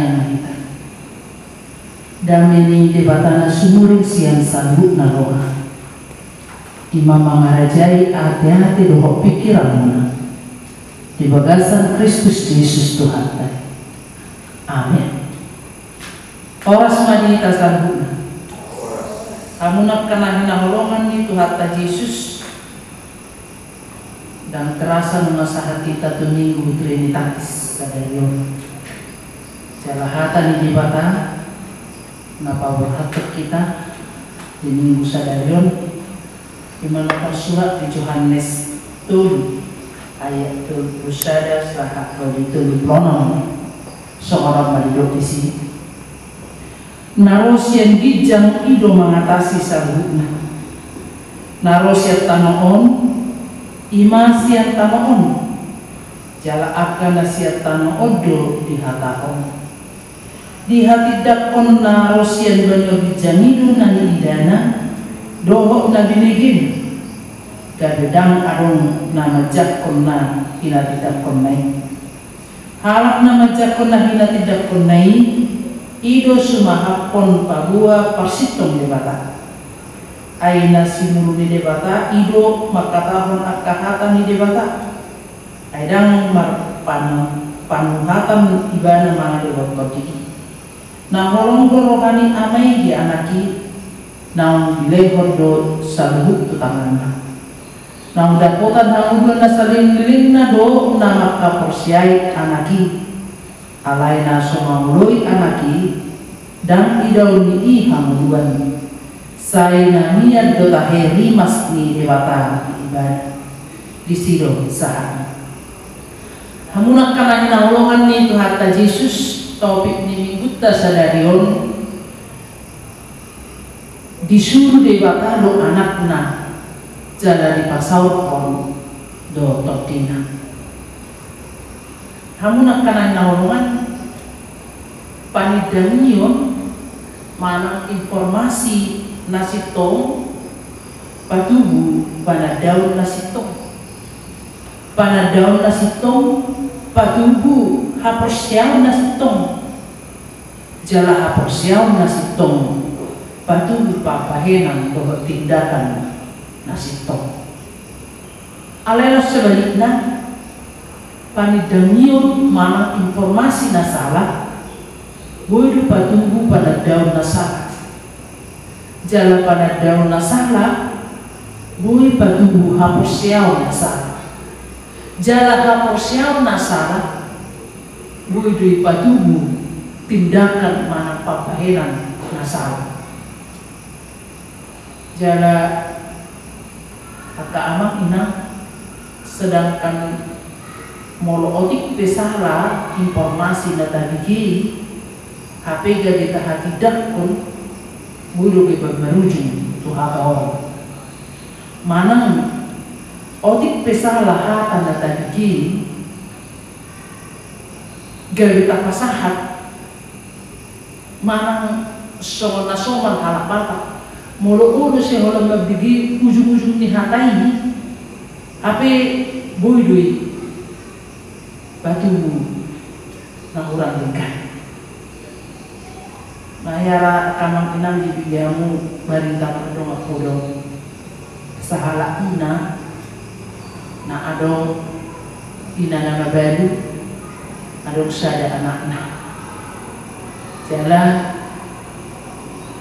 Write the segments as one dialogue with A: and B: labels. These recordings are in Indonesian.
A: yang kita. Dameni debatana sumuring siang sambut naroha. Imam mengarajai hati-hati dohok pikiranmu di bagasan Kristus Yesus Tuhan. Amin. Oras mani kasambutna. Kamu nak kena hinaholongan ni Tuhan ta Yesus dan terasa mengasa hati ta tu minggu Trinitatis kadayun. Jalahatan di bata napa berhatuk kita di minggu sadayun dimana surat di Yohanes tul ayat tul usada sahat bagi tul pronom seorang marido di sini. Narosian gijang ido mengatasi sabutna. Narosian tanoon imasian tanoon jala akan nasiat tanoodo di hataon. Di hati dakon narosian banyo gijang ido nani idana dohok na binigin. Gadedang arong nama jakon na hina tidak konai. Halak nama jakon na hina tidak konai. Ido sumahapon pagua parsitong debata. Aina simulu di debata. Ido makatahon akahatan di debata. Aidang panuhatan ibana mga debat kotiki. Na holong rohani amai di anaki. Naung bilehor do saluhut tutangan. Naung dapotan hangulan na saling-liling na do na makaporsiay anaki. Alay na sumamuluy anaki dan idaw ni hamuluan say na niya do taheri mas ni dewata ibadah di sido sahana hamunak kana hinahulungan ni Tuhan ta Yesus topik ni minggu ta sadarion disuruh dewata do anakna jala di pasaur kon do toktina. Hamunak kana hinahulungan panidamion manang informasi nasitong patubu panadaon nasitong patubu haporsiaw nasitong jala haporsiaw nasitong patubu papahenang dohot tindakan nasitong. Alelo sebaliknya panidamion mana informasi nasalah boleh patunggu pada daun nasalah jalan pada daun nasalah boleh patunggu haporsiaw nasalah jalan haporsiaw nasalah boleh patunggu tindakan mana papaheran nasalah jalan kata amak ina sedangkan molotik pesala informasi na tadigi HP gadi tahati dakon budo ke berujung tu hakaon manang otik pesala hata na tadigi gadi tapasahat manang soman halak bata molo si holam nabdigi ujung-ujung ni hatai HP buidui batu na urang lingkan mayara kamang inang di biyamu barintang adong akodong sahala ina na adong ina na mabalu adong sada anakna jala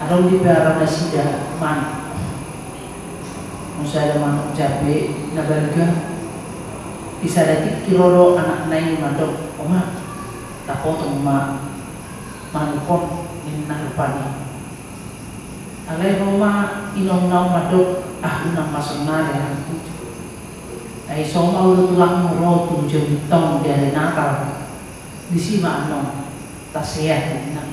A: adong di pera na sida man musada manok cabe na barga bisa dapat kirolo anak naik mandok oma tak potong ma manukon ini narupani alai oma inom nau mandok unang masuk nada ai soma udah tulang muro tujuh tong dari nakal di sima anong tasehat na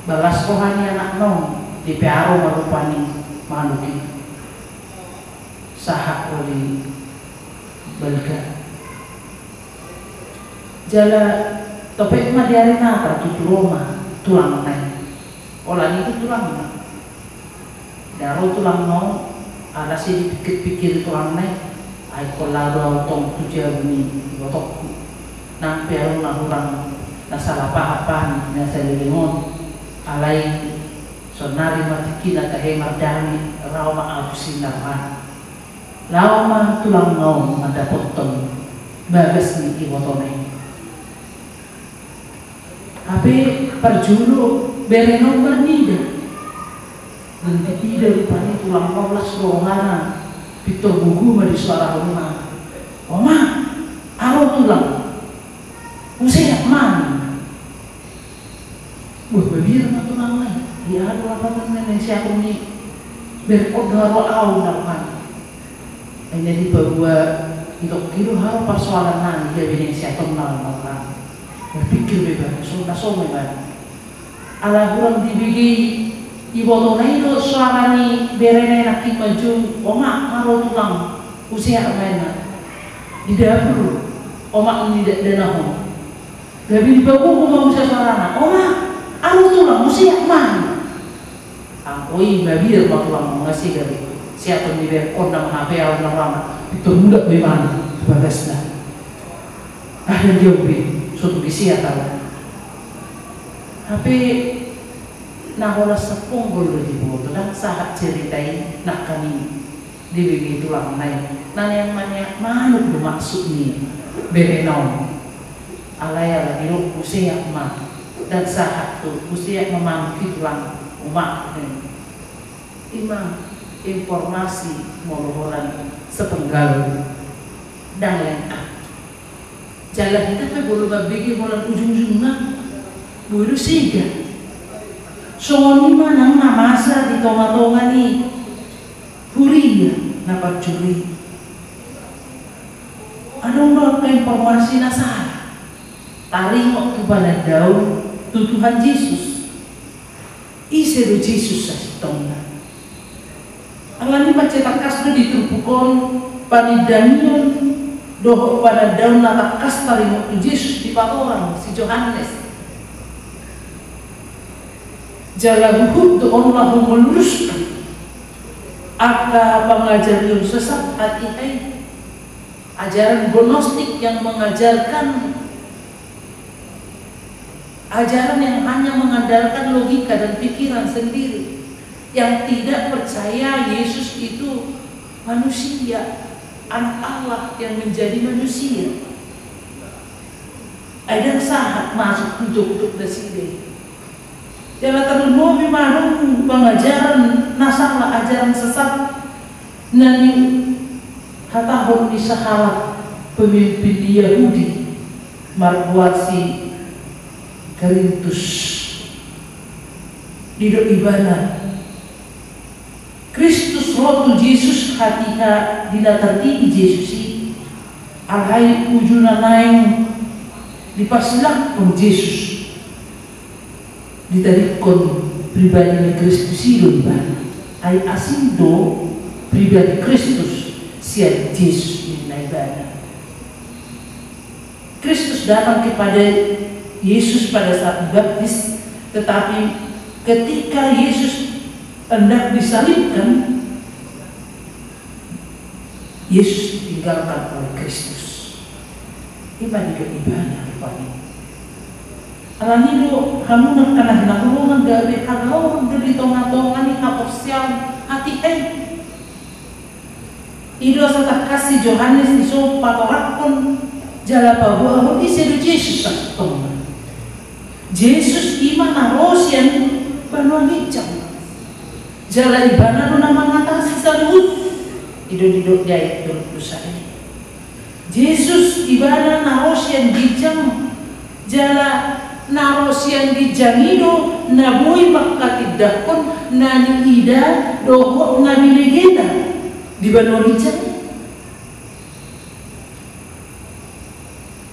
A: balas kohani anak nong di pearo marupani manuki sahak oli balga jala topik mah diari nata tutu Roma tulang nai olah itu tulang na daro tulang no ala si pikir tulang nai ay kolado tong tuja bumi botok nang pero na hurang salah pahapan na sa lilingon alay sonari matikila tahe mardami raw maabusin naman raw man tulang ngaw madapot tong bagas ni iwotonay ape perjulu berenong bernida dan tidak rupanya tulang paulas rohana Victor Bugu di suara rumah oma aro tulang usai man berbir na tulang lain dia ada apa yang siapa ni berkodaro au dapat jadi bahwa itu harus persoalan nanti dia bini siapa orang berpikir bebas so bebas ala kurang dibigi ibotonai do suarani berene nakik maju oma aro tulang usia mana di dapur oma ini denahon gabi babu mau usia suarana oma aro tulang usia mana angkoi babir tulang ngasih gabi siapa ni ber kondang HP orang lama itu mudah bagaimana bagasnya ada dia ubi suatu kisia tahu tapi nahola sepung bolu di bawah dan sahat ceritai nak kami di bagi tulang naik nan yang manuk bermaksud ni berenau alaya lagi usia mah dan sahat tu usia memangki tulang umat imam informasi moloholan sepenggal dan lengkap jalan kita pe bolu babigi molan ujung-ujungna bulu siga soalnya mana masa di tonga-tonga ni huria napa curi ada informasi nasara taring waktu pada daun Tuhan Yesus isi do Yesus sasitongna alani macetak kasdo ditupukon panidanion doho pada daun natakas taring waktu Yesus di patoran si Yohanes jalan hukum Allah meluruskan aka pengajar yang sesat hati ajaran gnostik yang mengajarkan ajaran yang hanya mengandalkan logika dan pikiran sendiri yang tidak percaya Yesus itu manusia anak Allah yang menjadi manusia ada saat masuk untuk deside jangan terlalu memang pengajaran nasalah ajaran sesat nani hatahun di sahalat pemimpin Yahudi marwasi Korintus di ibadah Kristus rotu Yesus hatiha di datar tinggi Yesus alhai ujuna naing dipasilah pun Yesus ditarikon pribadi Kristus itu ibadah ay asindo pribadi Kristus siap Yesus di ibadah Kristus datang kepada Yesus pada saat baptis tetapi ketika Yesus hendak disalibkan Yesus ditinggalkan oleh Kristus ibadah kepada alani do kamu nak kena nakulungan dari kagau dari tonga-tonga ni kaposial hati ido sa kasih Yohanes iso patorakon jala bahwa isi do Yesus tonga Yesus iman narosian banua hijau jala ibana do nama ngatasi salut ido jaya dosa ini Yesus ibana narosian hijau jala narosian di jamido nabui makatidakon nani ida doho nani legenda di banorica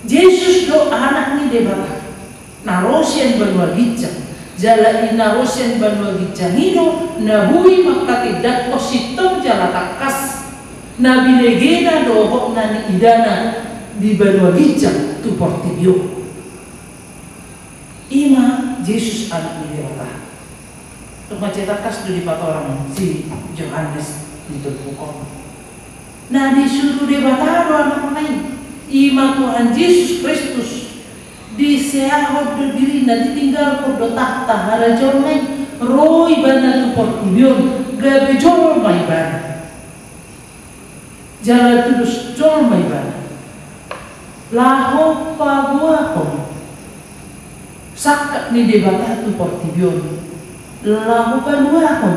A: Yesus do anak ni debata narosian banorica jala narosian banorica nido nabui makatidakon sitom jala takas nabi legenda doho nani idana di banorica tu portibio ima Yesus anak Dewa. Untuk mencetak kas di orang si Yohanes itu bukan. Nah disuruh Dewa taruh anak lain. Ima Tuhan Yesus Kristus di seahod do diri na ditinggal ko do tahta harajon may roy bana tu portibion gabe jol may bana jala tudus jol may bana laho pagua ko sakak ni debata tu portibion laho padua ko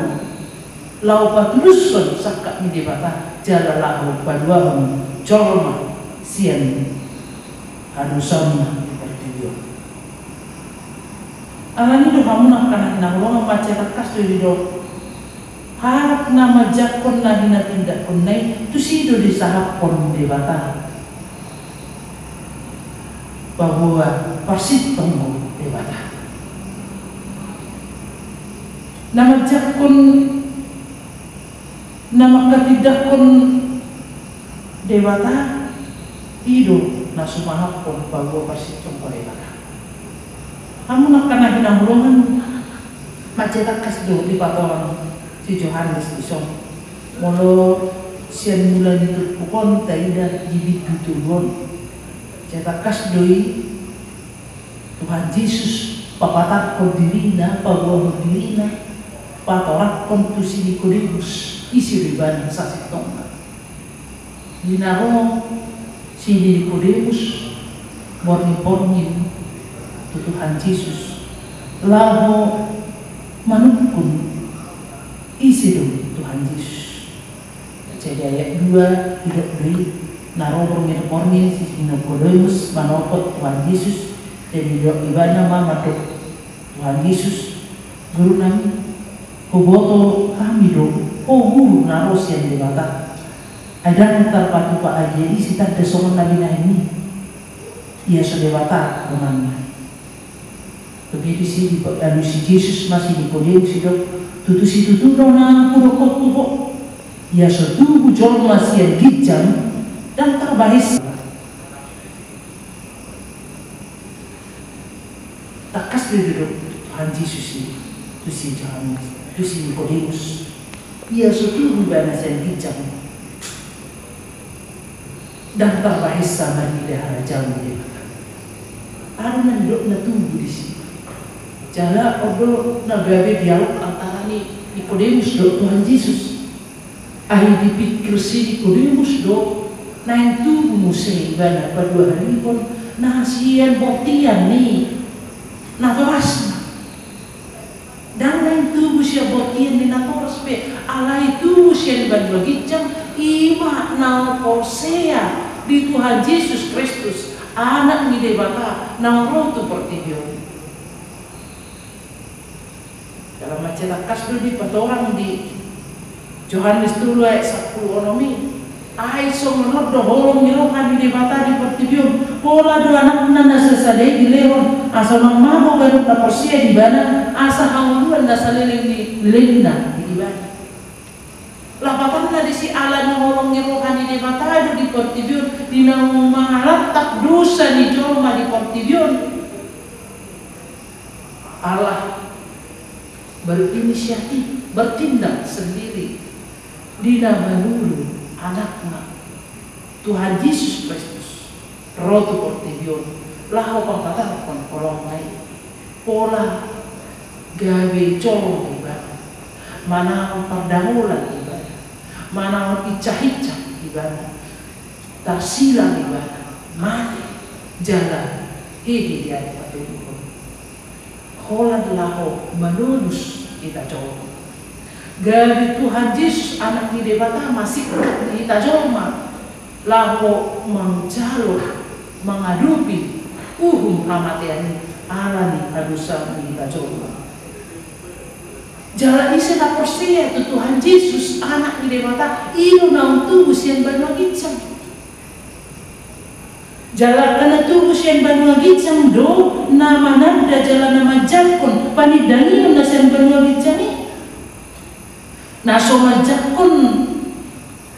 A: lau patulus sakak ni debata jala laho padua ko jol ma sian hadusan alani do hamuna kana hina ulama baca takas do dido harap nama jakon na hina tindak konai tu si do disahap kon debata bahwa persit tonggo debata nama jakon nama ketidakon debata ido na sumahap kon bahwa persit tonggo debata kamu nak kena hina mulungan macet kas do di patoran si Johannes isong molo sian bulan itu pukon taida jibit tutulon cetak kas doi Tuhan Yesus papatak ko dirina pagwa ko dirina patorak kon tu si Nikodemus isi riban saksi tonga dinaro si Nikodemus morni Tuhan Yesus laho manukun isi dong Tuhan Yesus jadi ayat 2 tidak beri naro porngin si Nikodemus manokot Tuhan Yesus dan hidup ibadah mama Tuhan Yesus guru nami kuboto kami dong guru naro siang debata ada ntar patu pak aja isi tak desokan nabi ini ia sedebata namanya begitu sih lalu si Yesus masih Nikodemus hidup tutu na purokot tubo ya setuju jol masih yang gijam dan terbahis takas hidup Tuhan Yesus ini tu si Johannes tu si Nikodemus ya setuju bahasa yang gijam dan terbahis sama di daerah jauh dia ada yang hidup na tubuh di sini jala odo na gabe dialog antara ni Nikodemus do Tuhan Yesus ahi dipikir si Nikodemus do na itu musai bana padua hari pun na sian botian ni na toras dan na itu musia botian ni na toras pe ala itu musia badua gicam ima na korsea di Tuhan Yesus Kristus anak ni debata na rotu portibio dalam majalah kasdo di patorang di Johannes dulu ayat 10 onomi ay so menurut do holong nirohan di debata di pertibium pola do anak nana sesadai di lewon asa mamamo baru ta persia di bana asa hanguluan na saleleng di lelena di bana lapatan na di si ala ni holong nirohan di debata di pertibium di nang mangalatak dosa di joma di pertibium Allah berinisiatif, bertindak sendiri dina menulu anaknya Tuhan Yesus Kristus rotu portibion laho pangkatan kon kolong lain pola gawe colong ibadah mana perdahulan ibadah mana icah-icah ibadah tarsilang ibadah mati jalan ini dia patut Holland laho menulus kita coba. Gabi Tuhan Yesus anak di debata masih kita coba laho menjalur mengadupi hamatian alani adusa kita coba. Jalan isi na persia itu Tuhan Yesus anak di debata ilo na tubuh siang banwagitsang. Jalan kana tubuh siang banwagitsang do nama nanda jalan nama jakon panidani na siang banwagitsang na somajakon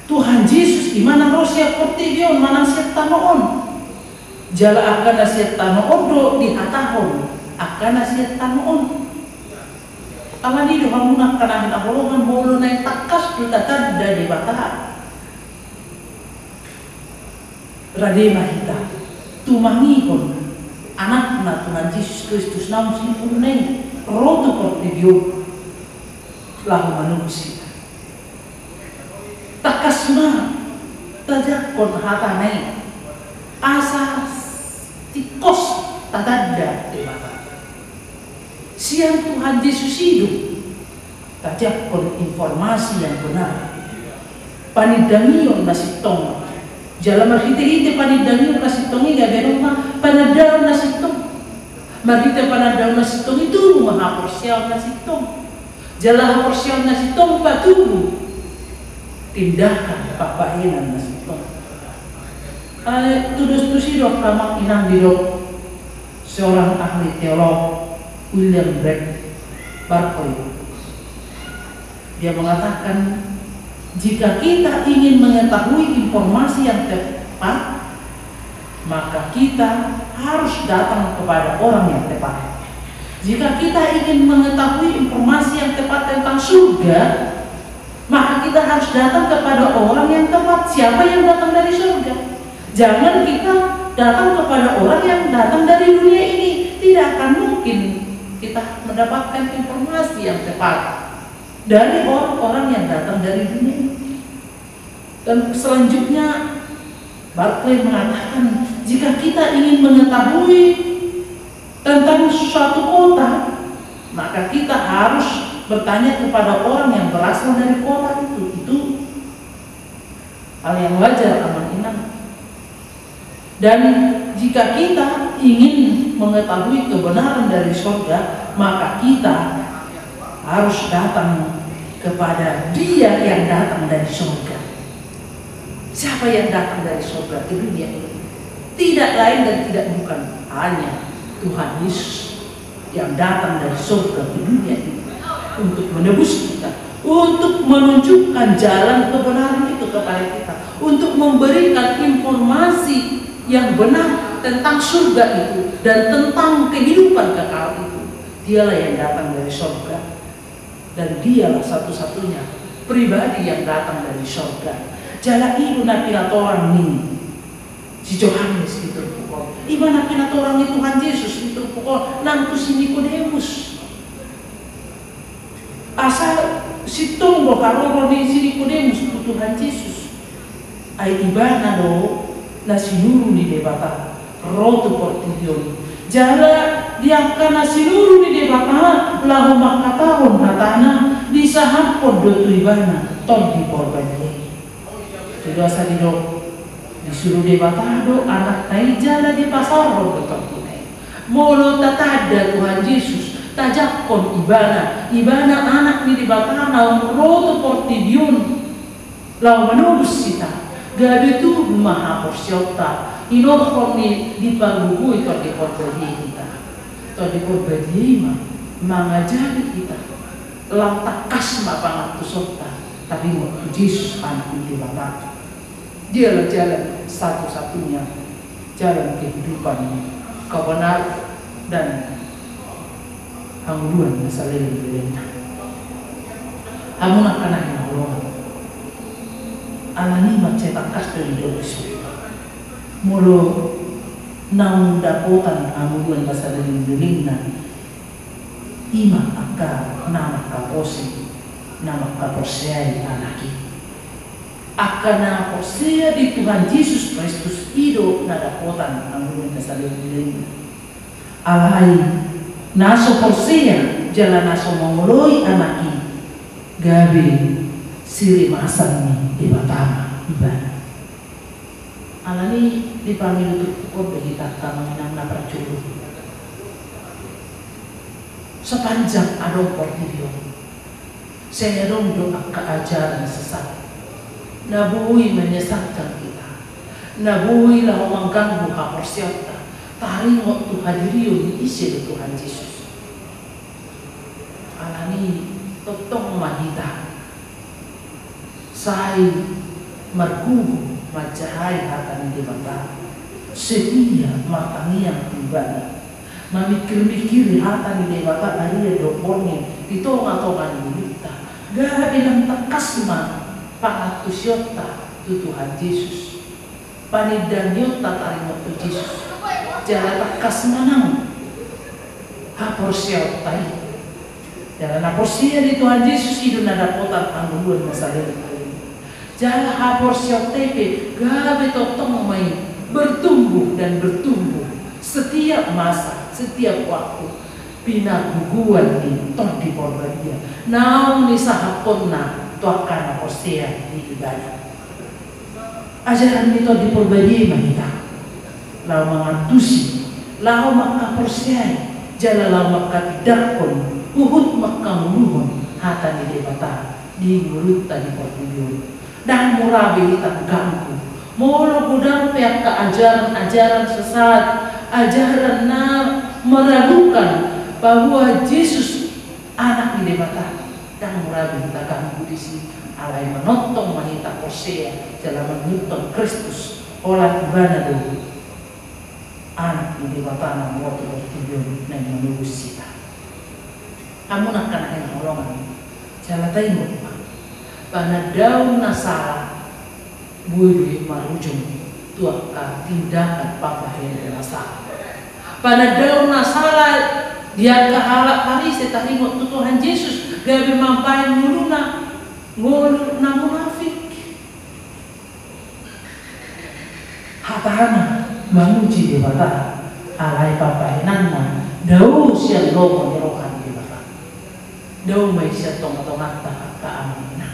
A: Tuhan Yesus di mana roh siap portibion mana siap tanoon jala akan siap tanoon do di hatahon akan siap tanoon alani do hamunak kanahin aholongan bolo na takas do tatad dari batahan radema hita tumangikon anak na Tuhan Yesus Kristus namun sempurna roto portibio lahu manusia takasma tajakon hatanai asa tikos tadada di mata siang Tuhan Yesus hidup tajakon informasi yang benar panidamion nasitong jalan marhite-hite panidamion nasitong ini gak berumah panadaw nasitong marhite panadaw nasitong itu mahaporsiyaw nasitong jalan haporsiyaw nasitong patubu tindakan papainan nasitong tudus-tusidok kamak inang didok seorang ahli teolog William Barclay. Dia mengatakan jika kita ingin mengetahui informasi yang tepat maka kita harus datang kepada orang yang tepat. Jika kita ingin mengetahui informasi yang tepat tentang surga maka kita harus datang kepada orang yang tepat. Siapa yang datang dari surga? Jangan kita datang kepada orang yang datang dari dunia ini. Tidak akan mungkin kita mendapatkan informasi yang tepat dari orang-orang yang datang dari dunia ini. Dan selanjutnya Barclay mengatakan jika kita ingin mengetahui tentang suatu kota maka kita harus bertanya kepada orang yang berasal dari kota itu. Itu hal yang wajar aman inang. Dan jika kita ingin mengetahui kebenaran dari surga maka kita harus datang kepada Dia yang datang dari surga. Siapa yang datang dari surga ke dunia ini? Tidak lain dan tidak bukan hanya Tuhan Yesus yang datang dari surga ke dunia ini untuk menebus kita, untuk menunjukkan jalan kebenaran itu kepada kita, untuk memberikan informasi yang benar tentang surga itu dan tentang kehidupan kekal itu. Dialah yang datang dari surga dan dialah satu-satunya pribadi yang datang dari surga. Jala ibu napinat orang ini si Yohanes itu pukul iba napinat orang itu Tuhan Yesus itu pukul nantu si Nikodemus asal si tunggu karoro ni si Nikodemus itu Tuhan Yesus ay iba na do na sinuru ni debata roto portidion jala diakan na sinuru ni debata lahu makatahon hatana di sahapon do tu ibana ton di porbanye. Sudah saya disuruh debatado anak naijala di pasar betul tunai. Molo tatada Tuhan Yesus tajakon ibana anak ni debatana roto portidion lau menubus sita gabi tu maha porsiota inorkom ni diparuhu itu di portadi kita to di portadi mangajari kita lau takas mapangat tusota tapi mau Yesus anak ni debatana. Dialah jalan satu-satunya jalan kehidupan kebenaran dan hangguan saling berlentang. Amun akan yang Allah, alani mencetak kastel di Yesus. Mulu nang dapotan hangguan saling berlentang. Ima akan nama kaposi, nama kaposiai anaki. Akana posea di Tuhan Yesus Kristus hidup nada kotan anggun kesaling diri. Alai naso posea jalan naso mongoloi anaki gabi siri masan di batama ibana. Alani dipanggil untuk pukul kita kami nang percuru. Sepanjang adong portidio, saya dong doa keajaran sesat. Nabuhi menyesatkan kita, nabuhi lah mengganggu kaporsiata, taringot tu hadiriun isi Tuhan Yesus. Alani totong mahita, sai mergugu macahai akan di mata, setia matangnya ibadah, memikir-mikiri akan di mata hari doponnya, ditonga-tongan kita, gak bilang takasma. Pangatus yota tu Tuhan Yesus panidang yota tarimot tu Yesus jala takas manang haporsia tai. Jalan haporsia di Tuhan Yesus itu nada potan angguan masalah. Jalan haporsia tai gabe totong main bertumbuh dan bertumbuh setiap masa, setiap waktu. Pina guguan ni ton di porbadia. Naung ni sahaponna tuakan haporsia di ibadah. Ajaran itu di porbadia kita. Lau mengatusi, lau makaporsiai, jala lau makatidakon, uhut makamuluhon, hata ni debata, di mulut tadi portibio. Dan murabi kita ganggu. Molo gudang pihak keajaran-ajaran sesat, ajaran na meragukan bahwa Yesus anak di debata. Dan murabi kita ganggu di sini. Alai menonton wanita Hosea dalam menonton Kristus olah ibana dulu anak ini bapak anak waktu bertujuan dan menunggu kita. Kamu nak kena yang holongan jalan tengok pada daun nasara bui marujung tuaka tindakan papa yang nasara pada daun nasara dia kehalak hari setahimut Tuhan Yesus gabe mampain muluna ngulu na munafik hatana manuji debata alai papainanna dau sian lomo nirokan debata dau mai sia tong-tong ta amina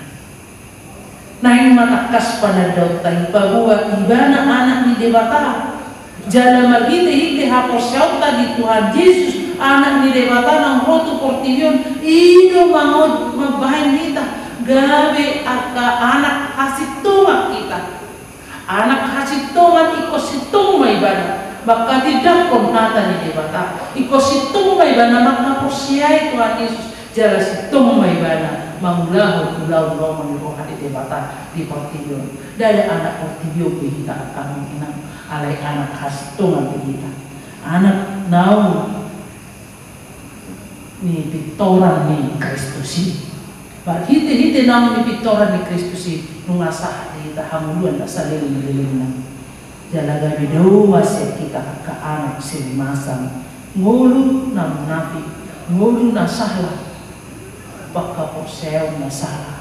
A: naing matakas pada dau tai bahwa ibana anak di debata jala magite haposyauta di Tuhan Yesus anak di debata nang rotu portivion ido mau mabahin kita gabe aka anak hasil tomat kita anak hasil tomat iko situng may bana maka tidak konata ni debata iko situng may bana maka posiay Tuhan Yesus jala situng may bana mangulahu kulau menurut di debata di portibio dari anak portibio kita akan menginang alai anak hasil tomat kita anak nau ni pitoran ni Kristusi hite nang ni pitoran ni Kristusi nungasah di tahamuluan na salil nililina jalaga bidau wasya kita ka anak silimasan ngulu na munafik ngulu na sahla baka porsew na sahla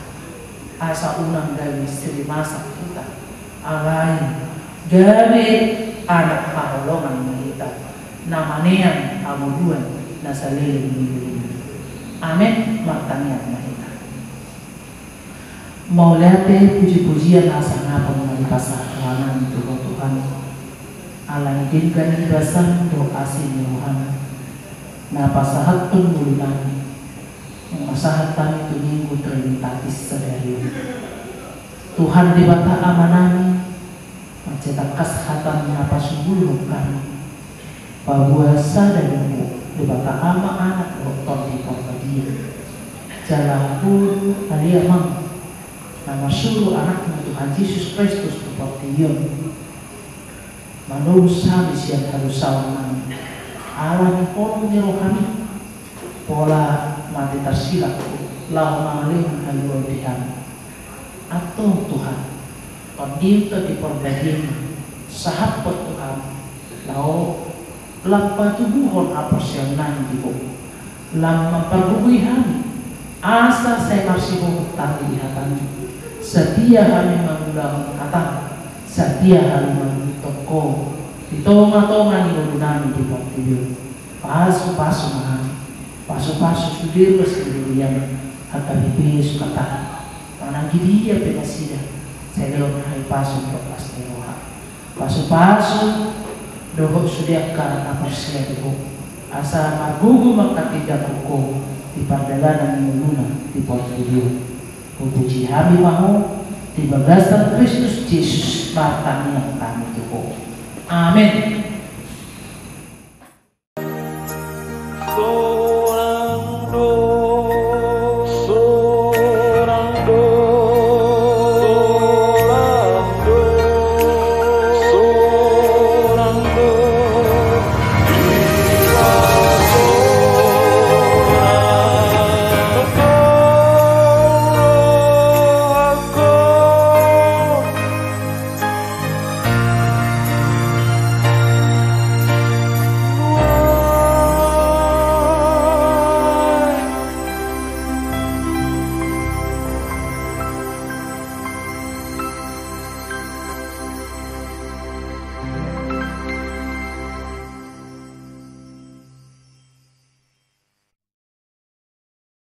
A: asa unang gabi silimasan kita alay gabi anak paholongan kita namanean amuluan na salil nililina amin matangyan na mau lihat puji-pujian asa ngapa mengalipasa kalangan Tuhan ala izinkan irasan doa sini Tuhan napa sahat pun mulai masahat kami tu minggu trinitatis sedari Tuhan di bata amanami mencetak kashatan napa sebelum kami bahwa sadarimu di bata ama anak doktor di portadia jalanku aliamang nama suruh anaknya Tuhan Yesus Kristus seperti Yon menurut habis yang harus sawanan alam kolom ni rohani pola mati tersilap lau mengalim haluan Tuhan atau Tuhan kodinto di perbedaan sahabat Tuhan lau lapa tubuhon apos yang nanti lama perbuihan asa saya masih mau tadi hatan setia kami mengundang kata setia kami toko di tonga-tonga ni nami di portibio pasu-pasu mahal pasu-pasu sudir sendirian kata bibis kata manang dia penasida saya belum hai pasu untuk pasteroha pasu-pasu dohok sudah karena persia dohok asa magugu maka tidak hukum di perjalanan menuna di portibio puji kami mau di bagasan Kristus Yesus batang yang kami tubuh. Amin.